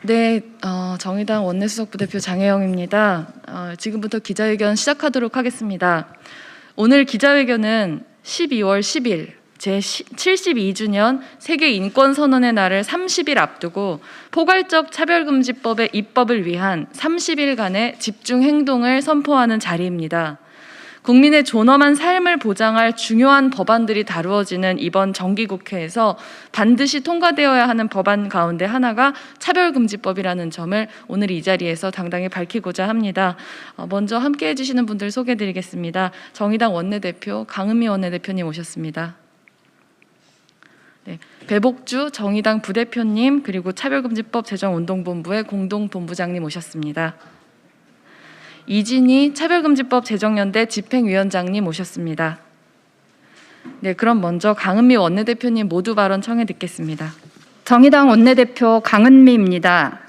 네, 정의당 원내수석 부대표 장혜영입니다. 지금부터 기자회견 시작하도록 하겠습니다. 오늘 기자회견은 12월 10일 제72주년 세계인권선언의 날을 30일 앞두고 포괄적 차별금지법의 입법을 위한 30일간의 집중행동을 선포하는 자리입니다. 국민의 존엄한 삶을 보장할 중요한 법안들이 다루어지는 이번 정기국회에서 반드시 통과되어야 하는 법안 가운데 하나가 차별금지법이라는 점을 오늘 이 자리에서 당당히 밝히고자 합니다. 먼저 함께해 주시는 분들 소개해드리겠습니다. 정의당 원내대표 강은미 원내대표님 오셨습니다. 네, 배복주 정의당 부대표님 그리고 차별금지법 제정운동본부의 공동본부장님 오셨습니다. 이진희 차별금지법 제정연대 집행위원장님 오셨습니다. 네, 그럼 먼저 강은미 원내대표님 모두 발언 청해 듣겠습니다. 정의당 원내대표 강은미입니다.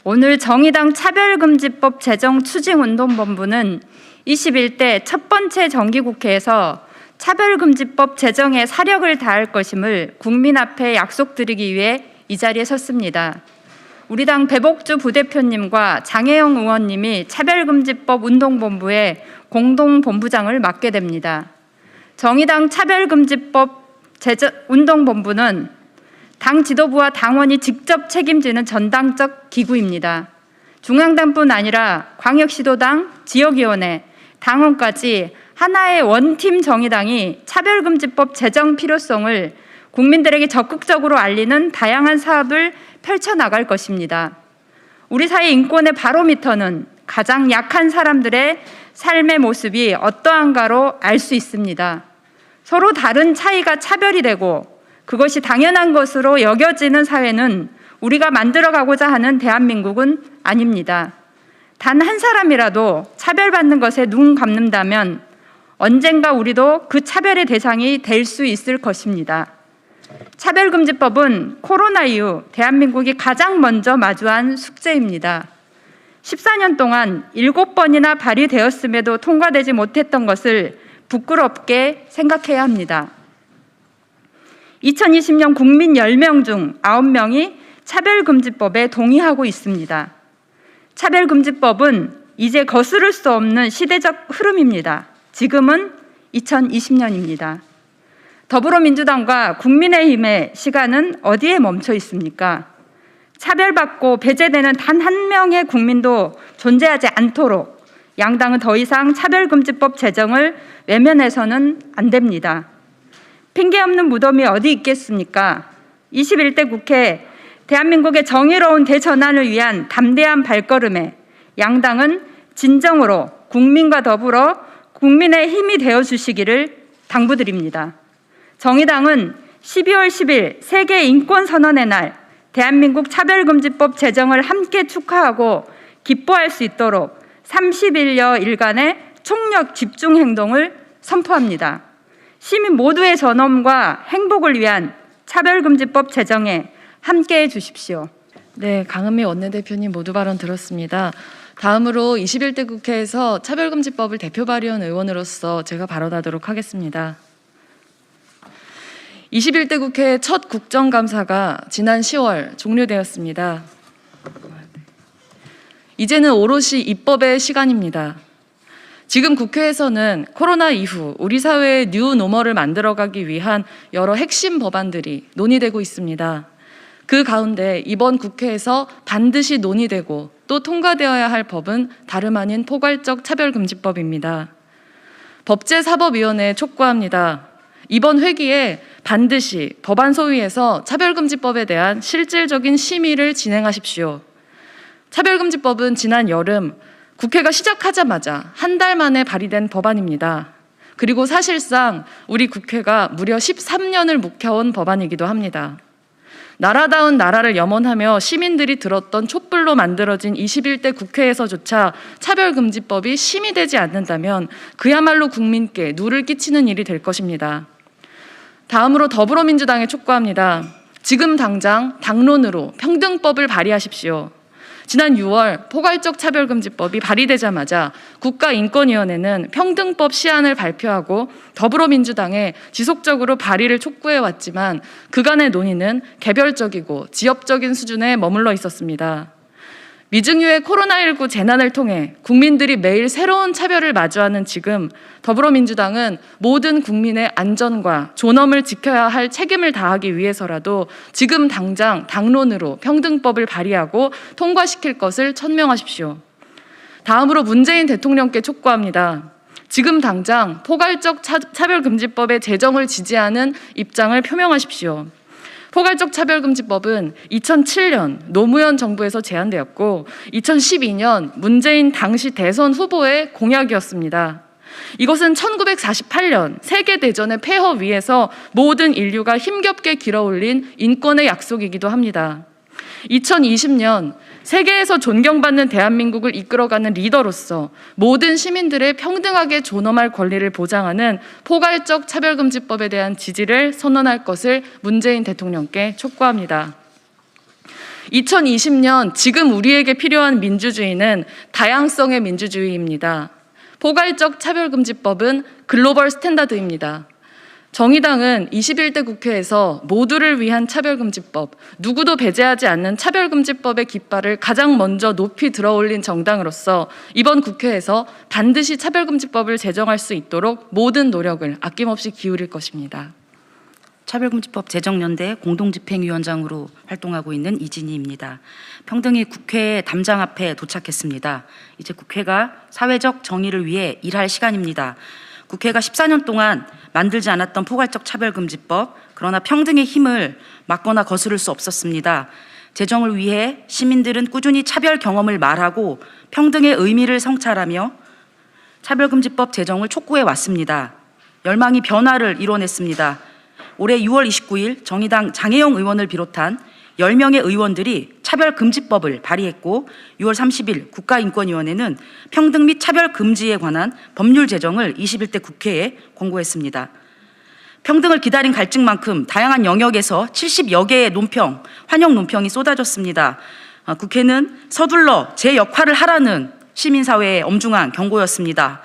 오늘 정의당 차별금지법 제정 추진운동본부는 21대 첫 번째 정기국회에서 차별금지법 제정에 사력을 다할 것임을 국민 앞에 약속드리기 위해 이 자리에 섰습니다. 우리 당 배복주 부대표님과 장혜영 의원님이 차별금지법 운동본부의 공동본부장을 맡게 됩니다. 정의당 차별금지법 운동본부는 당 지도부와 당원이 직접 책임지는 전당적 기구입니다. 중앙당뿐 아니라 광역시도당, 지역위원회, 당원까지 하나의 원팀 정의당이 차별금지법 제정 필요성을 국민들에게 적극적으로 알리는 다양한 사업을 펼쳐나갈 것입니다. 우리 사회 인권의 바로미터는 가장 약한 사람들의 삶의 모습이 어떠한가로 알 수 있습니다. 서로 다른 차이가 차별이 되고 그것이 당연한 것으로 여겨지는 사회는 우리가 만들어가고자 하는 대한민국은 아닙니다. 단 한 사람이라도 차별받는 것에 눈 감는다면 언젠가 우리도 그 차별의 대상이 될 수 있을 것입니다. 차별금지법은 코로나 이후 대한민국이 가장 먼저 마주한 숙제입니다. 14년 동안 7번이나 발의되었음에도 통과되지 못했던 것을 부끄럽게 생각해야 합니다. 2020년 국민 10명 중 9명이 차별금지법에 동의하고 있습니다. 차별금지법은 이제 거스를 수 없는 시대적 흐름입니다. 지금은 2020년입니다. 더불어민주당과 국민의힘의 시간은 어디에 멈춰 있습니까? 차별받고 배제되는 단 한 명의 국민도 존재하지 않도록 양당은 더 이상 차별금지법 제정을 외면해서는 안 됩니다. 핑계 없는 무덤이 어디 있겠습니까? 21대 국회 대한민국의 정의로운 대전환을 위한 담대한 발걸음에 양당은 진정으로 국민과 더불어 국민의 힘이 되어주시기를 당부드립니다. 정의당은 12월 10일 세계인권선언의 날 대한민국 차별금지법 제정을 함께 축하하고 기뻐할 수 있도록 30일여 일간의 총력 집중행동을 선포합니다. 시민 모두의 전엄과 행복을 위한 차별금지법 제정에 함께해 주십시오. 네, 강은미 원내대표님 모두 발언 들었습니다. 다음으로 21대 국회에서 차별금지법을 대표 발의한 의원으로서 제가 발언하도록 하겠습니다. 21대 국회 첫 국정감사가 지난 10월 종료되었습니다. 이제는 오롯이 입법의 시간입니다. 지금 국회에서는 코로나 이후 우리 사회의 뉴노멀을 만들어가기 위한 여러 핵심 법안들이 논의되고 있습니다. 그 가운데 이번 국회에서 반드시 논의되고 또 통과되어야 할 법은 다름 아닌 포괄적 차별금지법입니다. 법제사법위원회에 촉구합니다. 이번 회기에 반드시 법안 소위에서 차별금지법에 대한 실질적인 심의를 진행하십시오. 차별금지법은 지난 여름 국회가 시작하자마자 한 달 만에 발의된 법안입니다. 그리고 사실상 우리 국회가 무려 13년을 묵혀온 법안이기도 합니다. 나라다운 나라를 염원하며 시민들이 들었던 촛불로 만들어진 21대 국회에서조차 차별금지법이 심의되지 않는다면 그야말로 국민께 누를 끼치는 일이 될 것입니다. 다음으로 더불어민주당에 촉구합니다. 지금 당장 당론으로 평등법을 발의하십시오. 지난 6월 포괄적 차별금지법이 발의되자마자 국가인권위원회는 평등법 시안을 발표하고 더불어민주당에 지속적으로 발의를 촉구해왔지만 그간의 논의는 개별적이고 지역적인 수준에 머물러 있었습니다. 미증유의 코로나19 재난을 통해 국민들이 매일 새로운 차별을 마주하는 지금 더불어민주당은 모든 국민의 안전과 존엄을 지켜야 할 책임을 다하기 위해서라도 지금 당장 당론으로 평등법을 발의하고 통과시킬 것을 천명하십시오. 다음으로 문재인 대통령께 촉구합니다. 지금 당장 포괄적 차별금지법의 제정을 지지하는 입장을 표명하십시오. 포괄적 차별금지법은 2007년 노무현 정부에서 제안되었고 2012년 문재인 당시 대선 후보의 공약이었습니다. 이것은 1948년 세계대전의 폐허 위에서 모든 인류가 힘겹게 길어올린 인권의 약속이기도 합니다. 2020년 세계에서 존경받는 대한민국을 이끌어가는 리더로서 모든 시민들의 평등하게 존엄할 권리를 보장하는 포괄적 차별금지법에 대한 지지를 선언할 것을 문재인 대통령께 촉구합니다. 2020년 지금 우리에게 필요한 민주주의는 다양성의 민주주의입니다. 포괄적 차별금지법은 글로벌 스탠다드입니다. 정의당은 21대 국회에서 모두를 위한 차별금지법, 누구도 배제하지 않는 차별금지법의 깃발을 가장 먼저 높이 들어올린 정당으로서 이번 국회에서 반드시 차별금지법을 제정할 수 있도록 모든 노력을 아낌없이 기울일 것입니다. 차별금지법 제정연대 공동집행위원장으로 활동하고 있는 이진희입니다. 평등이 국회 담장 앞에 도착했습니다. 이제 국회가 사회적 정의를 위해 일할 시간입니다. 국회가 14년 동안 만들지 않았던 포괄적 차별금지법, 그러나 평등의 힘을 막거나 거스를 수 없었습니다. 제정을 위해 시민들은 꾸준히 차별 경험을 말하고 평등의 의미를 성찰하며 차별금지법 제정을 촉구해 왔습니다. 열망이 변화를 이뤄냈습니다. 올해 6월 29일 정의당 장혜영 의원을 비롯한 10명의 의원들이 차별금지법을 발의했고 6월 30일 국가인권위원회는 평등 및 차별금지에 관한 법률 제정을 21대 국회에 공고했습니다. 평등을 기다린 갈증만큼 다양한 영역에서 70여 개의 논평, 환영 논평이 쏟아졌습니다. 국회는 서둘러 제 역할을 하라는 시민사회의 엄중한 경고였습니다.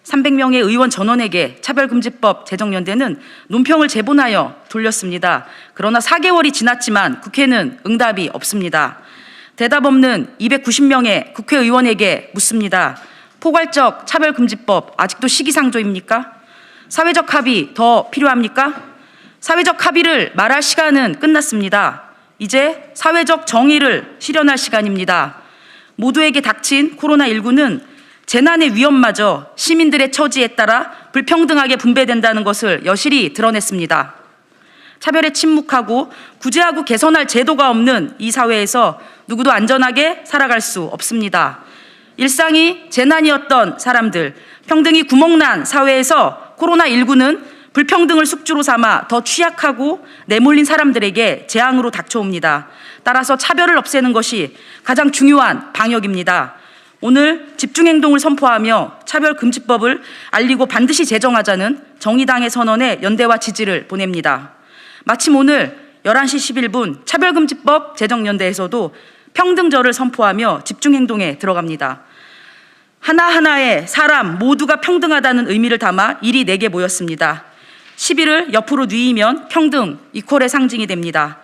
300명의 의원 전원에게 차별금지법 제정연대는 논평을 제본하여 돌렸습니다. 그러나 4개월이 지났지만 국회는 응답이 없습니다. 대답 없는 290명의 국회의원에게 묻습니다. 포괄적 차별금지법 아직도 시기상조입니까? 사회적 합의 더 필요합니까? 사회적 합의를 말할 시간은 끝났습니다. 이제 사회적 정의를 실현할 시간입니다. 모두에게 닥친 코로나19는 재난의 위험마저 시민들의 처지에 따라 불평등하게 분배된다는 것을 여실히 드러냈습니다. 차별에 침묵하고 구제하고 개선할 제도가 없는 이 사회에서 누구도 안전하게 살아갈 수 없습니다. 일상이 재난이었던 사람들, 평등이 구멍난 사회에서 코로나19는 불평등을 숙주로 삼아 더 취약하고 내몰린 사람들에게 재앙으로 닥쳐옵니다. 따라서 차별을 없애는 것이 가장 중요한 방역입니다. 오늘 집중행동을 선포하며 차별금지법을 알리고 반드시 제정하자는 정의당의 선언에 연대와 지지를 보냅니다. 마침 오늘 11시 11분 차별금지법 제정연대에서도 평등절을 선포하며 집중행동에 들어갑니다. 하나하나의 사람 모두가 평등하다는 의미를 담아 일이 4개 모였습니다. 10일을 옆으로 뉘이면 평등, 이퀄의 상징이 됩니다.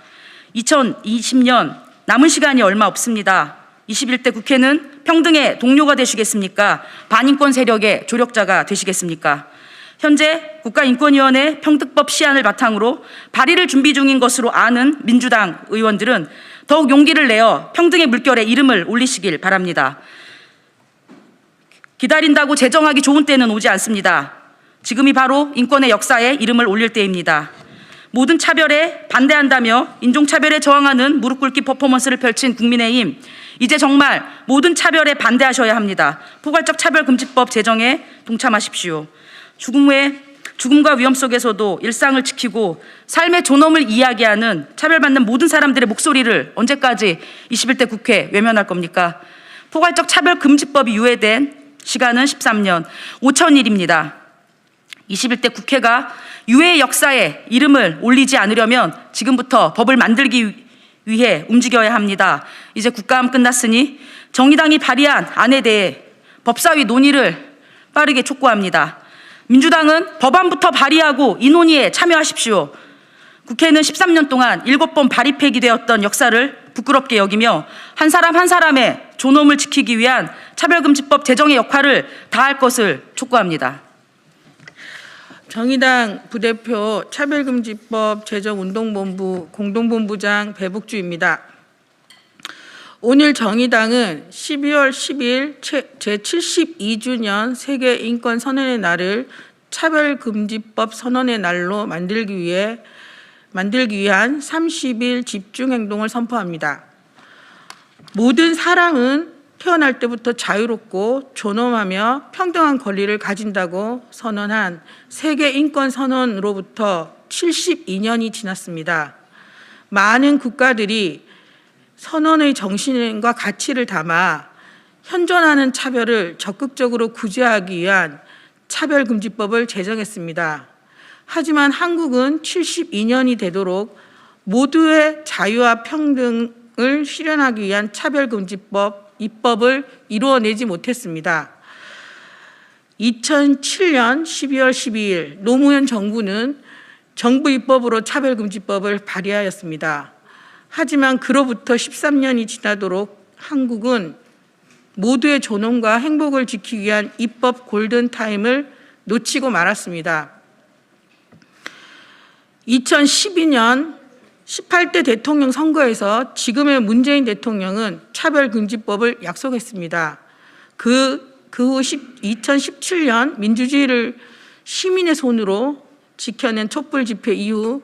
2020년 남은 시간이 얼마 없습니다. 21대 국회는 평등의 동료가 되시겠습니까? 반인권 세력의 조력자가 되시겠습니까? 현재 국가인권위원회 평등법 시안을 바탕으로 발의를 준비 중인 것으로 아는 민주당 의원들은 더욱 용기를 내어 평등의 물결에 이름을 올리시길 바랍니다. 기다린다고 제정하기 좋은 때는 오지 않습니다. 지금이 바로 인권의 역사에 이름을 올릴 때입니다. 모든 차별에 반대한다며 인종차별에 저항하는 무릎 꿇기 퍼포먼스를 펼친 국민의힘, 이제 정말 모든 차별에 반대하셔야 합니다. 포괄적 차별금지법 제정에 동참하십시오. 죽음과 위험 속에서도 일상을 지키고 삶의 존엄을 이야기하는 차별받는 모든 사람들의 목소리를 언제까지 21대 국회 외면할 겁니까? 포괄적 차별금지법이 유예된 시간은 13년, 5,000일입니다. 21대 국회가 유해의 역사에 이름을 올리지 않으려면 지금부터 법을 만들기 위해 움직여야 합니다. 이제 국감은 끝났으니 정의당이 발의한 안에 대해 법사위 논의를 빠르게 촉구합니다. 민주당은 법안부터 발의하고 이 논의에 참여하십시오. 국회는 13년 동안 7번 발의 폐기되었던 역사를 부끄럽게 여기며 한 사람 한 사람의 존엄을 지키기 위한 차별금지법 제정의 역할을 다할 것을 촉구합니다. 정의당 부대표 차별금지법 제정운동본부 공동본부장 배복주입니다. 오늘 정의당은 12월 10일 제72주년 세계인권선언의 날을 차별금지법 선언의 날로 만들기 위한 30일 집중행동을 선포합니다. 모든 사람은 태어날 때부터 자유롭고 존엄하며 평등한 권리를 가진다고 선언한 세계인권선언으로부터 72년이 지났습니다. 많은 국가들이 선언의 정신과 가치를 담아 현존하는 차별을 적극적으로 구제하기 위한 차별금지법을 제정했습니다. 하지만 한국은 72년이 되도록 모두의 자유와 평등을 실현하기 위한 차별금지법 입법을 이루어내지 못했습니다. 2007년 12월 12일 노무현 정부는 정부 입법으로 차별금지법을 발의하였습니다. 하지만 그로부터 13년이 지나도록 한국은 모두의 존엄과 행복을 지키기 위한 입법 골든타임을 놓치고 말았습니다. 2012년 18대 대통령 선거에서 지금의 문재인 대통령은 차별금지법을 약속했습니다. 그 후 2017년 민주주의를 시민의 손으로 지켜낸 촛불 집회 이후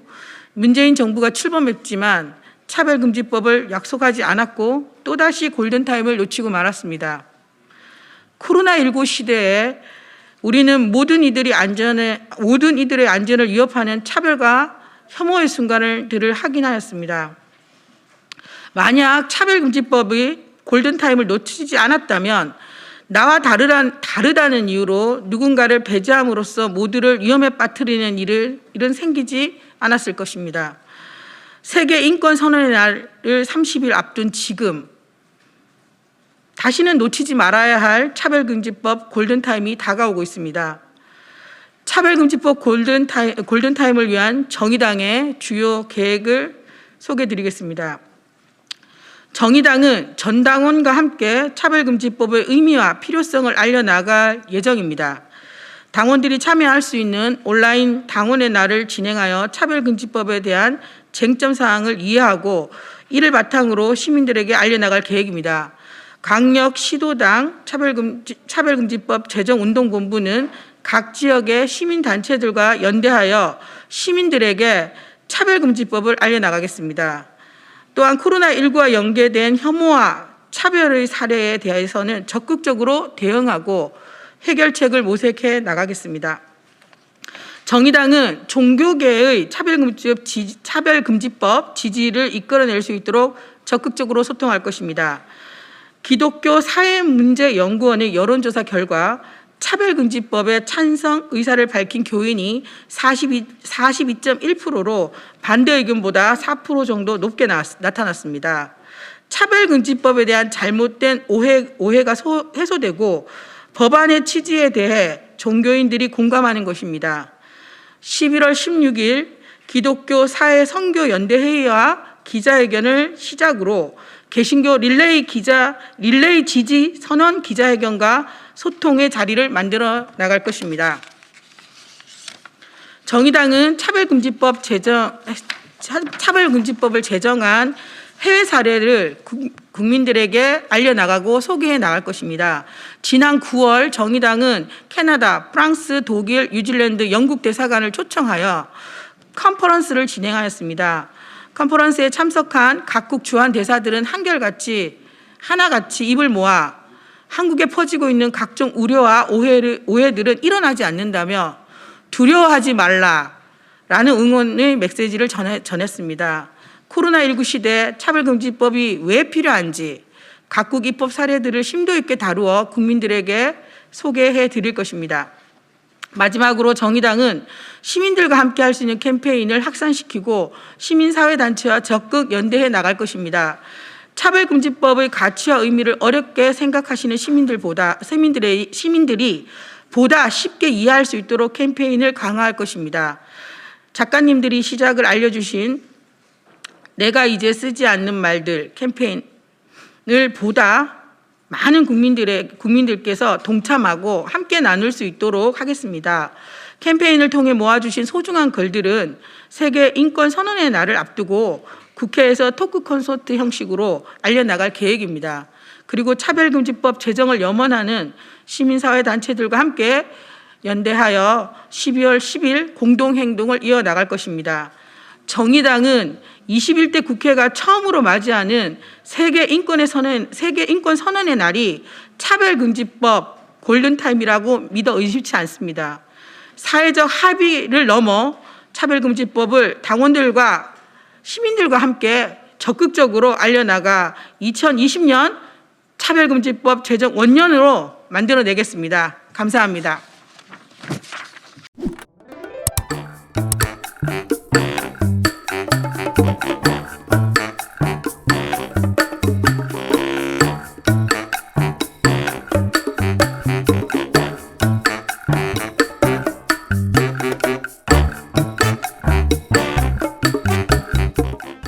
문재인 정부가 출범했지만 차별금지법을 약속하지 않았고 또다시 골든타임을 놓치고 말았습니다. 코로나19 시대에 우리는 모든 이들의 안전을 위협하는 차별과 혐오의 순간들을 확인하였습니다. 만약 차별금지법이 골든타임을 놓치지 않았다면 나와 다르다는 이유로 누군가를 배제함으로써 모두를 위험에 빠뜨리는 일은 생기지 않았을 것입니다. 세계인권선언의 날을 30일 앞둔 지금 다시는 놓치지 말아야 할 차별금지법 골든타임이 다가오고 있습니다. 차별금지법 골든타임을 위한 정의당의 주요 계획을 소개해드리겠습니다. 정의당은 전당원과 함께 차별금지법의 의미와 필요성을 알려나갈 예정입니다. 당원들이 참여할 수 있는 온라인 당원의 날을 진행하여 차별금지법에 대한 쟁점 사항을 이해하고 이를 바탕으로 시민들에게 알려나갈 계획입니다. 강력 시도당 차별금지법 제정운동본부는 각 지역의 시민단체들과 연대하여 시민들에게 차별금지법을 알려나가겠습니다. 또한 코로나19와 연계된 혐오와 차별의 사례에 대해서는 적극적으로 대응하고 해결책을 모색해 나가겠습니다. 정의당은 종교계의 차별금지법 지지를 이끌어낼 수 있도록 적극적으로 소통할 것입니다. 기독교 사회문제연구원의 여론조사 결과 차별금지법에 찬성 의사를 밝힌 교인이 42.1%로 반대 의견보다 4% 정도 높게 나타났습니다. 차별금지법에 대한 잘못된 오해가 해소되고 법안의 취지에 대해 종교인들이 공감하는 것입니다. 11월 16일 기독교 사회 선교연대 회의와 기자회견을 시작으로 개신교 릴레이 지지 선언 기자회견과 소통의 자리를 만들어 나갈 것입니다. 정의당은 차별금지법을 제정한 해외 사례를 국민들에게 알려나가고 소개해 나갈 것입니다. 지난 9월 정의당은 캐나다, 프랑스, 독일, 뉴질랜드, 영국 대사관을 초청하여 컨퍼런스를 진행하였습니다. 컨퍼런스에 참석한 각국 주한 대사들은 한결같이 하나같이 입을 모아 한국에 퍼지고 있는 각종 우려와 오해들은 일어나지 않는다며 두려워하지 말라라는 응원의 메시지를 전했습니다. 코로나19 시대 차별금지법이 왜 필요한지 각국 입법 사례들을 심도 있게 다루어 국민들에게 소개해 드릴 것입니다. 마지막으로 정의당은 시민들과 함께 할 수 있는 캠페인을 확산시키고 시민사회단체와 적극 연대해 나갈 것입니다. 차별금지법의 가치와 의미를 어렵게 생각하시는 시민들이 보다 쉽게 이해할 수 있도록 캠페인을 강화할 것입니다. 작가님들이 시작을 알려주신 내가 이제 쓰지 않는 말들 캠페인을 보다 많은 국민들께서 동참하고 함께 나눌 수 있도록 하겠습니다. 캠페인을 통해 모아주신 소중한 글들은 세계 인권 선언의 날을 앞두고 국회에서 토크 콘서트 형식으로 알려나갈 계획입니다. 그리고 차별금지법 제정을 염원하는 시민사회 단체들과 함께 연대하여 12월 10일 공동행동을 이어나갈 것입니다. 정의당은 21대 국회가 처음으로 맞이하는 세계 인권 선언의 날이 차별금지법 골든타임이라고 믿어 의심치 않습니다. 사회적 합의를 넘어 차별금지법을 당원들과 시민들과 함께 적극적으로 알려나가 2020년 차별금지법 제정 원년으로 만들어내겠습니다. 감사합니다.